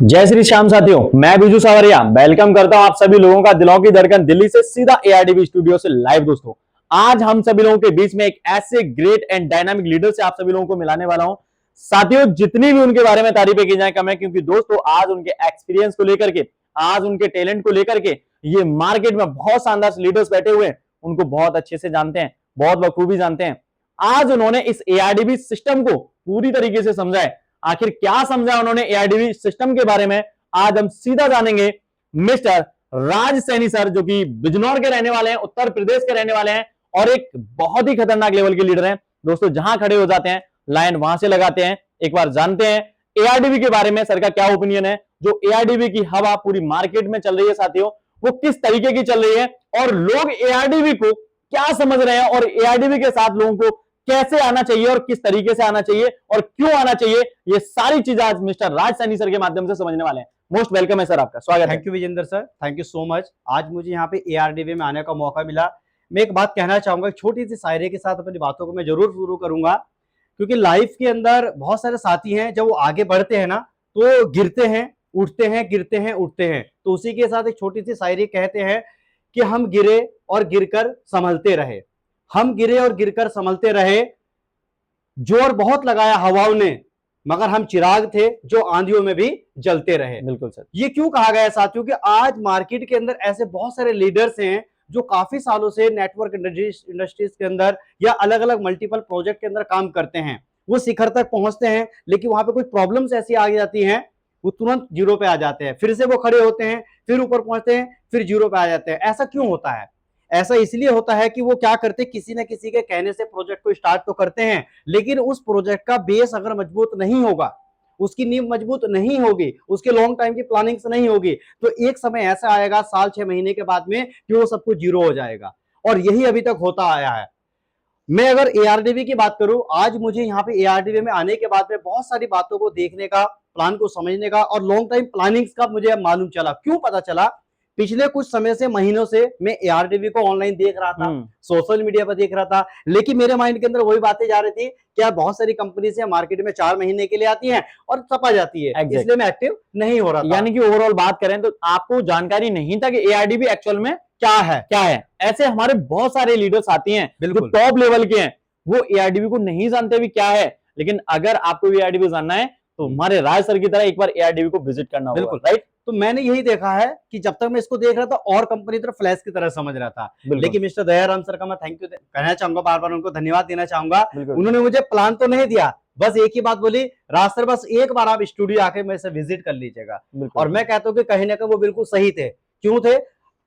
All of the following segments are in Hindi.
जय श्री श्याम साथियों, मैं बिजू सावरिया वेलकम करता हूं आप सभी लोगों का दिलों की धड़कन दिल्ली से सीधा एआरडीबी स्टूडियो से लाइव। दोस्तों, आज हम सभी लोगों के बीच में एक ऐसे ग्रेट एंड डायनामिक लीडर से आप सभी लोगों को मिलाने वाला हूं। साथियों, जितनी भी उनके बारे में तारीफें की जाए कम है, क्योंकि दोस्तों आज उनके एक्सपीरियंस को लेकर के, आज उनके टैलेंट को लेकर के ये मार्केट में बहुत शानदार लीडर्स बैठे हुए हैं, उनको बहुत अच्छे से जानते हैं, बहुत बखूबी जानते हैं। आज उन्होंने इस एआरडीबी सिस्टम को पूरी तरीके से समझा है। आखिर क्या समझा उन्होंने एआरडीबी सिस्टम के बारे में, आज हम सीधा जानेंगे। मिस्टर राज सैनी सर, जो कि बिजनौर के रहने वाले हैं, उत्तर प्रदेश के रहने वाले हैं और एक बहुत ही खतरनाक लेवल के लीडर हैं। दोस्तों, जहां खड़े हो जाते हैं लाइन वहां से लगाते हैं। एक बार जानते हैं एआरडीबी के बारे में सर का क्या ओपिनियन है। जो एआरडीबी की हवा पूरी मार्केट में चल रही है साथियों, वो किस तरीके की चल रही है और लोग एआरडीबी को क्या समझ रहे हैं और एआरडीबी के साथ लोगों को कैसे आना चाहिए और किस तरीके से आना चाहिए और क्यों आना चाहिए, ये सारी चीजें आज मिस्टर राज सैनी सर के माध्यम से समझने वाले हैं। मोस्ट वेलकम है सर, आपका स्वागत है। Thank you Vijendra sir, thank you so much. आज मुझे यहाँ पे एआरडीबी में आने का मौका मिला। मैं एक बात कहना चाहूंगा, छोटी सी शायरी के साथ अपनी बातों को मैं जरूर शुरू करूंगा, क्योंकि लाइफ के अंदर बहुत सारे साथी हैं जब वो आगे बढ़ते हैं ना तो गिरते हैं, उठते हैं, गिरते हैं, उठते हैं। तो उसी के साथ एक छोटी सी शायरी कहते हैं कि हम गिरे और गिरकर संभलते रहे, हम गिरे और गिरकर संभलते रहे, जोर बहुत लगाया हवाओं ने, मगर हम चिराग थे जो आंधियों में भी जलते रहे। बिल्कुल सर। ये क्यों कहा गया है साथियों कि आज मार्केट के अंदर ऐसे बहुत सारे लीडर्स हैं जो काफी सालों से नेटवर्क इंडस्ट्रीज के अंदर या अलग अलग मल्टीपल प्रोजेक्ट के अंदर काम करते हैं। वो शिखर तक पहुंचते हैं, लेकिन वहां पे कुछ प्रॉब्लम्स ऐसी आ जाती हैं, वो तुरंत जीरो पे आ जाते हैं, फिर से वो खड़े होते हैं, फिर ऊपर पहुंचते हैं, फिर जीरो पे आ जाते हैं। ऐसा क्यों होता है? ऐसा इसलिए होता है कि वो क्या करते, किसी न किसी के कहने से प्रोजेक्ट को स्टार्ट तो करते हैं, लेकिन उस प्रोजेक्ट का बेस अगर मजबूत नहीं होगा, उसकी नींव मजबूत नहीं होगी, उसके लॉन्ग टाइम की प्लानिंग से नहीं होगी, तो एक समय ऐसा आएगा साल 6 महीने के बाद में कि वो सब कुछ जीरो हो जाएगा। और यही अभी तक होता आया है। मैं अगर एआरडीबी की बात करूं, आज मुझे यहाँ पे एआरडीबी में आने के बाद में बहुत सारी बातों को देखने का, प्लान को समझने का और लॉन्ग टाइम प्लानिंग का मुझे मालूम चला। क्यों पता चला? पिछले कुछ समय से, महीनों से मैं एआरडीबी को ऑनलाइन देख रहा था, सोशल मीडिया पर देख रहा था, लेकिन मेरे माइंड के अंदर वही बातें जा रही थी कि यार बहुत सारी कंपनी से मार्केट में 4 महीने के लिए आती हैं और छपा जाती है, इसलिए मैं एक्टिव नहीं हो रहा था। यानी कि ओवरऑल बात करें तो आपको जानकारी नहीं था कि एआरडीबी एक्चुअल में क्या है। ऐसे हमारे बहुत सारे लीडर्स आती हैं जो टॉप लेवल के हैं, वो एआरडीबी को नहीं जानते भी क्या है। लेकिन अगर आपको एआरडीबी जानना है तो हमारे राज सर की तरह एक बार एआरडीबी को विजिट करना होगा। बिल्कुल राइट। तो मैंने यही देखा है कि जब तक मैं इसको देख रहा था और कंपनी तरफ फ्लैश की तरह समझ रहा था, लेकिन मिस्टर दयाराम सर का मैं थैंक यू कहना चाहूंगा, बार बार उनको धन्यवाद देना चाहूंगा। उन्होंने मुझे प्लान तो नहीं दिया, बस एक ही बात बोली, राज सर बस एक बार आप स्टूडियो आके मेरे से विजिट कर लीजिएगा। और मैं कहता हूँ कि कहीं ना कहीं वो बिल्कुल सही थे। क्यों थे?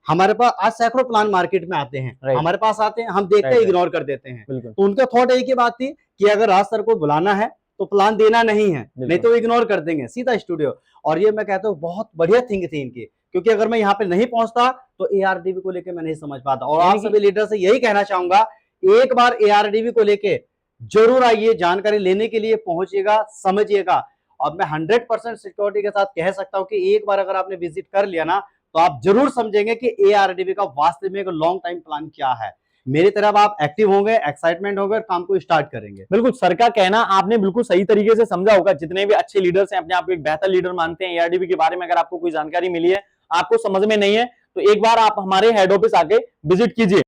हमारे पास आज सैकड़ों प्लान मार्केट में आते हैं, हमारे पास आते हैं, हम देखते हैं, इग्नोर कर देते हैं। तो उनका थॉट एक ही बात थी कि अगर राज सर को बुलाना है तो प्लान देना नहीं है, नहीं तो इग्नोर कर देंगे सीधा स्टूडियो। और ये मैं कहता हूँ बहुत बढ़िया थिंक थी इनकी, क्योंकि अगर मैं यहाँ पे नहीं पहुंचता तो एआरडीबी को लेके मैं नहीं समझ पाता। और आप सभी लीडर से यही कहना चाहूंगा, एक बार एआरडीबी को लेके जरूर आइए, जानकारी लेने के लिए पहुंचिएगा, समझिएगा। और मैं 100% सिक्योरिटी के साथ कह सकता हूँ कि एक बार अगर आपने विजिट कर लिया ना तो आप जरूर समझेंगे कि एआरडीबी का वास्तव में एक लॉन्ग टाइम प्लान क्या है। मेरी तरफ आप एक्टिव होंगे, एक्साइटमेंट होंगे और काम को स्टार्ट करेंगे। बिल्कुल सर का कहना आपने बिल्कुल सही तरीके से समझा होगा। जितने भी अच्छे लीडर्स हैं, अपने आप को एक बेहतर लीडर मानते हैं, एआरडीबी के बारे में अगर आपको कोई जानकारी मिली है, आपको समझ में नहीं है, तो एक बार आप हमारे हेड ऑफिस आके विजिट कीजिए।